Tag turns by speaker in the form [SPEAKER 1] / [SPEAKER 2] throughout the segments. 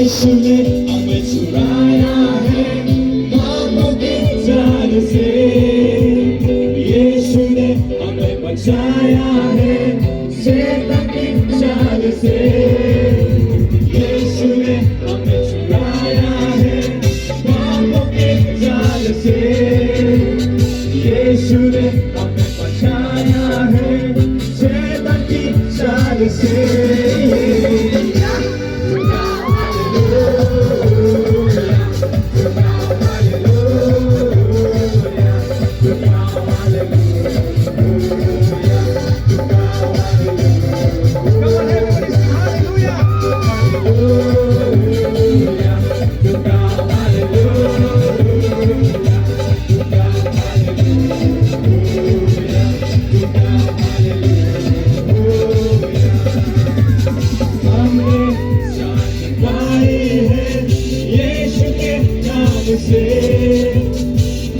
[SPEAKER 1] यीशु ने हमें छुड़ाया है पापों की जाल से, यीशु ने हमें बचाया है शैतान की जाल से, यीशु ने हमें छुड़ाया है पापों की जाल से, यीशु ने हमें बचाया है शैतान की जाल से।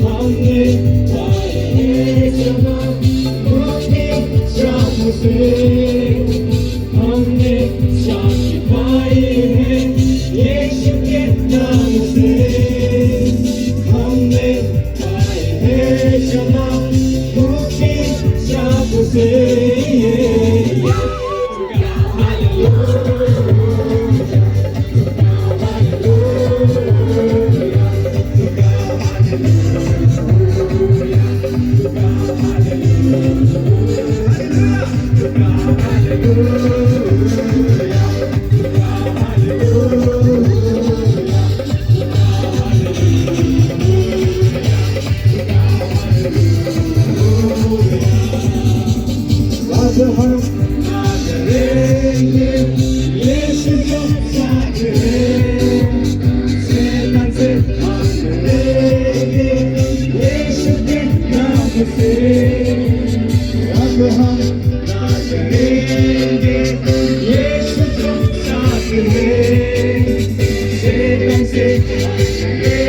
[SPEAKER 1] हमने पाए हैं क्षमा मुक्ति शाम से, हमने शांति पाई है यीशु के नाम से, हमने पाए हैं क्षमा मुक्ति शाम से। हम करेंगे यीशु को साथ हैं, शैतान से भाग लेंगे यीशु के नाम से, अब हम करेंगे यीशु को साथ हैं, शैतान से भाग लेंगे